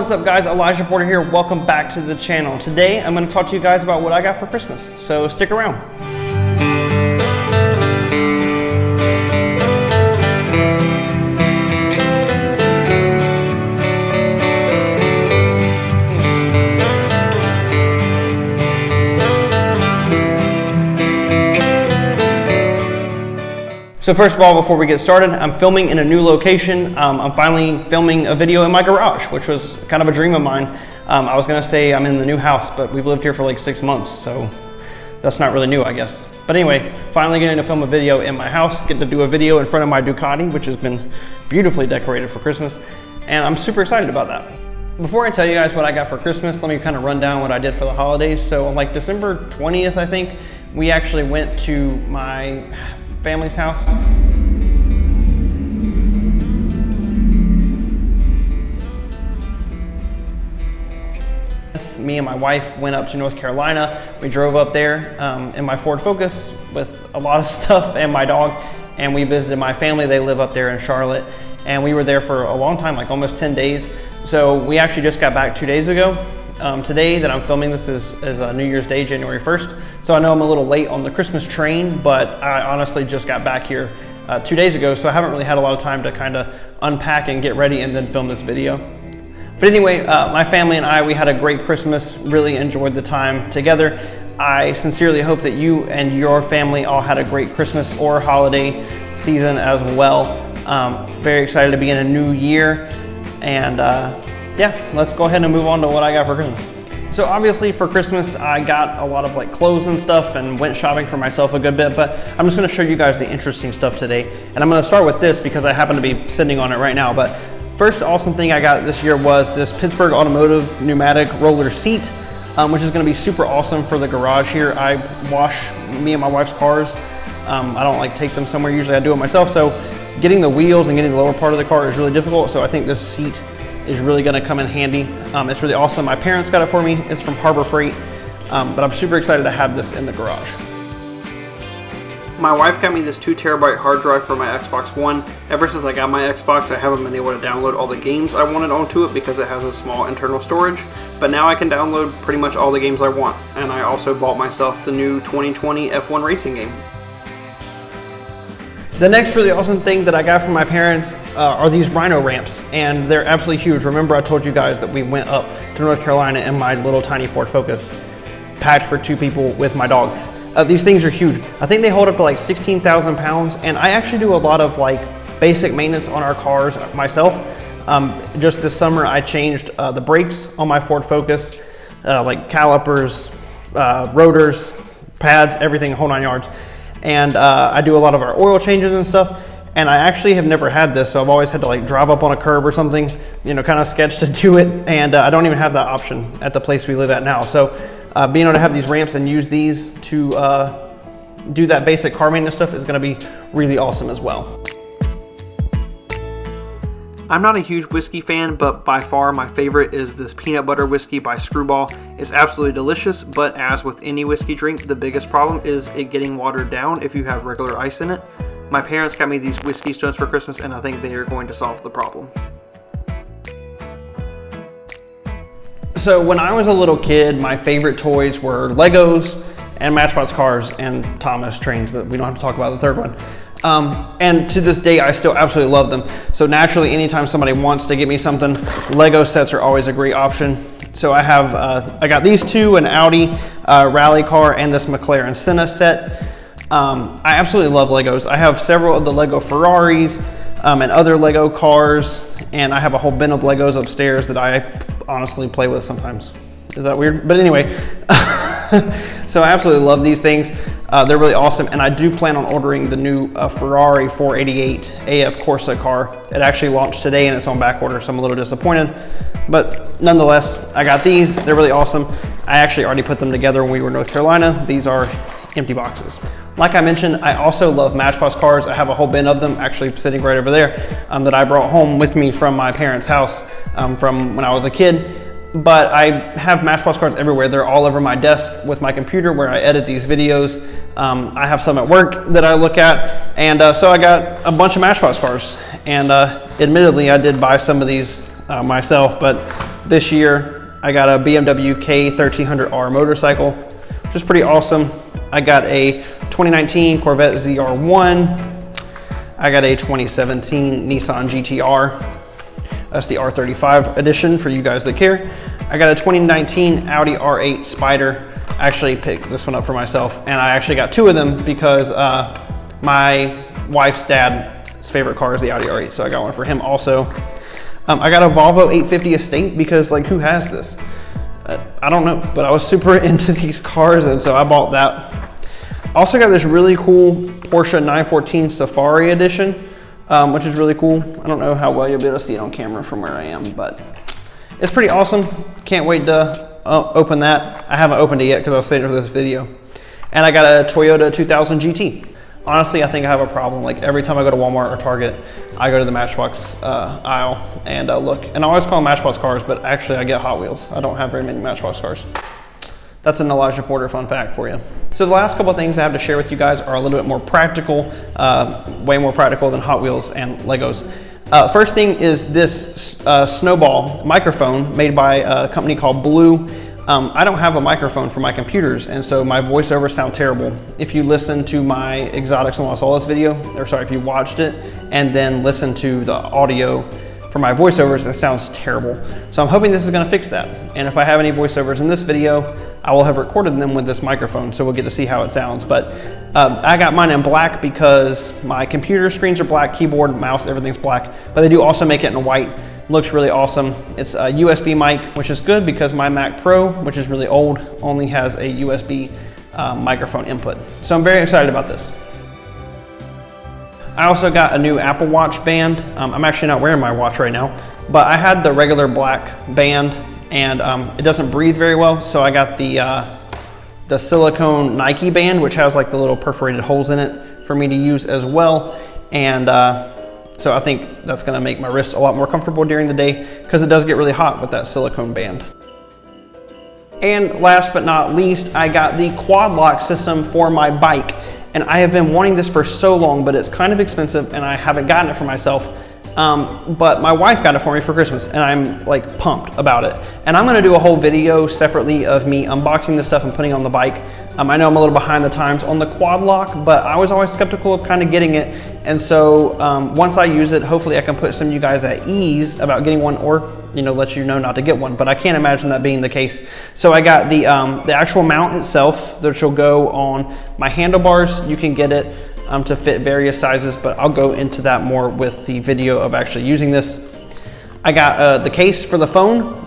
What's up guys, Elijah Porter here. Welcome back to the channel. Today I'm going to talk to you guys about what I got for Christmas, so stick around. So first of all, before we get started, I'm filming in a new location. I'm finally filming a video in my garage, which was kind of a dream of mine. I was gonna say I'm in the new house, but we've lived here for like 6 months, so that's not really new, I guess. But anyway, finally getting to film a video in my house, get to do a video in front of my Ducati, which has been beautifully decorated for Christmas, and I'm super excited about that. Before I tell you guys what I got for Christmas, let me kind of run down what I did for the holidays. So on like December 20th, I think, we actually went to my family's house. Me and my wife went up to North Carolina. We drove up there in my Ford Focus with a lot of stuff and my dog, and we visited my family. They live up there in Charlotte, and we were there for a long time, like almost 10 days. So we actually just got back 2 days ago. Today that I'm filming this is New Year's Day, January 1st. So I know I'm a little late on the Christmas train, but I honestly just got back here 2 days ago, so I haven't really had a lot of time to kind of unpack and get ready and then film this video. But anyway, my family and I, we had a great Christmas, really enjoyed the time together. I sincerely hope that you and your family all had a great Christmas or holiday season as well. Very excited to be in a new year, and yeah, let's go ahead and move on to what I got for Christmas. So obviously for Christmas, I got a lot of like clothes and stuff and went shopping for myself a good bit, but I'm just gonna show you guys the interesting stuff today. And I'm gonna start with this because I happen to be sitting on it right now. But first awesome thing I got this year was this Pittsburgh Automotive pneumatic roller seat, which is gonna be super awesome for the garage here. I wash me and my wife's cars. I don't like take them somewhere, usually I do it myself. So getting the wheels and getting the lower part of the car is really difficult. So I think this seat is really gonna come in handy. It's really awesome. My parents got it for me. It's from Harbor Freight, but I'm super excited to have this in the garage. My wife got me this 2 terabyte hard drive for my Xbox One. Ever since I got my Xbox, I haven't been able to download all the games I wanted onto it because it has a small internal storage, but now I can download pretty much all the games I want. And I also bought myself the new 2020 F1 racing game. The next really awesome thing that I got from my parents are these Rhino ramps, and they're absolutely huge. Remember I told you guys that we went up to North Carolina in my little tiny Ford Focus, packed for 2 people with my dog. These things are huge. I think they hold up to like 16,000 pounds, and I actually do a lot of like basic maintenance on our cars myself. Just this summer I changed the brakes on my Ford Focus, like calipers, rotors, pads, everything, whole 9 yards. And I do a lot of our oil changes and stuff, and I actually have never had this, so I've always had to like drive up on a curb or something, you know, kind of sketch to do it, and I don't even have that option at the place we live at now. So being able to have these ramps and use these to do that basic car maintenance stuff is going to be really awesome as well. I'm not a huge whiskey fan, but by far my favorite is this peanut butter whiskey by Screwball. It's absolutely delicious, but as with any whiskey drink, the biggest problem is it getting watered down if you have regular ice in it. My parents got me these whiskey stones for Christmas, and I think they are going to solve the problem. So when I was a little kid, my favorite toys were Legos and Matchbox cars and Thomas trains, but we don't have to talk about the third one. And to this day, I still absolutely love them. So naturally, anytime somebody wants to get me something, Lego sets are always a great option. So I have, I got these 2, an Audi rally car and this McLaren Senna set. I absolutely love Legos. I have several of the Lego Ferraris and other Lego cars, and I have a whole bin of Legos upstairs that I honestly play with sometimes. Is that weird? But anyway, so I absolutely love these things. They're really awesome, and I do plan on ordering the new Ferrari 488 AF Corsa car. It actually launched today and it's on back order, so I'm a little disappointed. But nonetheless, I got these. They're really awesome. I actually already put them together when we were in North Carolina. These are empty boxes. Like I mentioned, I also love Matchbox cars. I have a whole bin of them actually sitting right over there that I brought home with me from my parents' house from when I was a kid. But I have Matchbox cars everywhere. They're all over my desk with my computer where I edit these videos. I have some at work that I look at, and so I got a bunch of Matchbox cars. And admittedly, I did buy some of these myself, but This year, I got a BMW K1300R motorcycle, which is pretty awesome. I got a 2019 Corvette ZR1. I got a 2017 Nissan GTR. That's the R35 edition for you guys that care. I got a 2019 Audi R8 Spider. I actually picked this one up for myself, and I actually got two of them because my wife's dad's favorite car is the Audi R8, so I got one for him also. I got a Volvo 850 Estate because, like, who has this? I don't know, but I was super into these cars, and so I bought that. I also got this really cool Porsche 914 Safari Edition, which is really cool. I don't know how well you'll be able to see it on camera from where I am, but it's pretty awesome. Can't wait to open that. I haven't opened it yet because I was saving it for this video. And I got a Toyota 2000 GT. Honestly, I think I have a problem. Like, every time I go to Walmart or Target, I go to the Matchbox aisle and look. And I always call them Matchbox cars, but actually I get Hot Wheels. I don't have very many Matchbox cars. That's an Elijah Porter fun fact for you. So the last couple of things I have to share with you guys are a little bit more practical, way more practical than Hot Wheels and Legos. First thing is this Snowball microphone made by a company called Blue. I don't have a microphone for my computers, and so my voiceovers sound terrible. If you listen to my Exotics and Los Olas video, or sorry, if you watched it and then listen to the audio for my voiceovers, it sounds terrible. So I'm hoping this is gonna fix that. And if I have any voiceovers in this video, I will have recorded them with this microphone, so we'll get to see how it sounds. But I got mine in black because my computer screens are black, keyboard, mouse, everything's black, but they do also make it in white. Looks really awesome. It's a USB mic, which is good because my Mac Pro, which is really old, only has a USB microphone input. So I'm very excited about this. I also got a new Apple Watch band. I'm actually not wearing my watch right now, but I had the regular black band and it doesn't breathe very well. So I got the silicone Nike band, which has like the little perforated holes in it for me to use as well. And so I think that's gonna make my wrist a lot more comfortable during the day because it does get really hot with that silicone band. And last but not least, I got the quad lock system for my bike. And I have been wanting this for so long, but it's kind of expensive and I haven't gotten it for myself. But my wife got it for me for Christmas and I'm like pumped about it. And I'm gonna do a whole video separately of me unboxing this stuff and putting it on the bike. I know I'm a little behind the times on the quad lock, but I was always skeptical of kind of getting it. And so once I use it, hopefully I can put some of you guys at ease about getting one, or let you know not to get one, but I can't imagine that being the case. So I got the actual mount itself, which will go on my handlebars. You can get it to fit various sizes, but I'll go into that more with the video of actually using this. I got the case for the phone.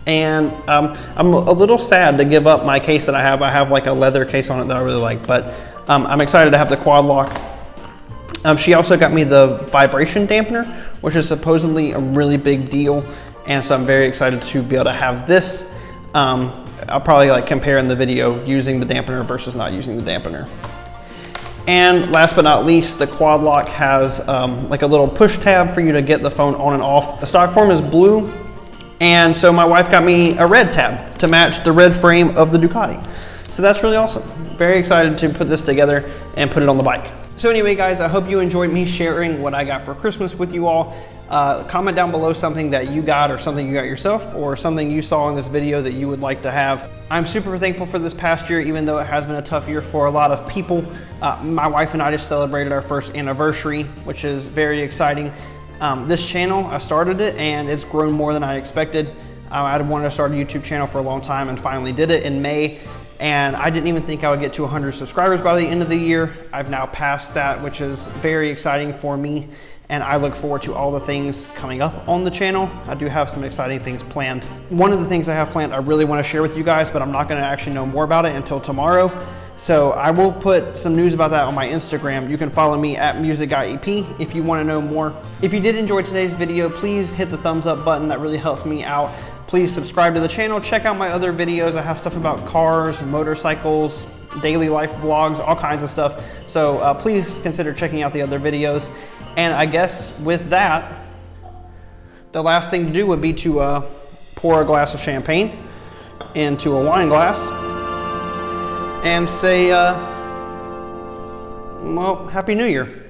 And I'm a little sad to give up my case that I have. I have like a leather case on it that I really like, but I'm excited to have the quad lock. She also got me the vibration dampener, which is supposedly a really big deal. And so I'm very excited to be able to have this. I'll probably like compare in the video using the dampener versus not using the dampener. And last but not least, the quad lock has like a little push tab for you to get the phone on and off. The stock form is blue. And so my wife got me a red tab to match the red frame of the Ducati. So that's really awesome. Very excited to put this together and put it on the bike. So anyway, guys, I hope you enjoyed me sharing what I got for Christmas with you all. Comment down below something that you got or something you got yourself or something you saw in this video that you would like to have. I'm super thankful for this past year, even though it has been a tough year for a lot of people. My wife and I just celebrated our first anniversary, which is very exciting. This channel, I started it and it's grown more than I expected. I had wanted to start a YouTube channel for a long time and finally did it in May. And I didn't even think I would get to 100 subscribers by the end of the year. I've now passed that, which is very exciting for me. And I look forward to all the things coming up on the channel. I do have some exciting things planned. One of the things I have planned I really want to share with you guys, but I'm not going to actually know more about it until tomorrow. So I will put some news about that on my Instagram. You can follow me at MusicGuyEP if you want to know more. If you did enjoy today's video, please hit the thumbs up button. That really helps me out. Please subscribe to the channel. Check out my other videos. I have stuff about cars, motorcycles, daily life vlogs, all kinds of stuff. So please consider checking out the other videos. And I guess with that, the last thing to do would be to pour a glass of champagne into a wine glass and say, well, Happy New Year.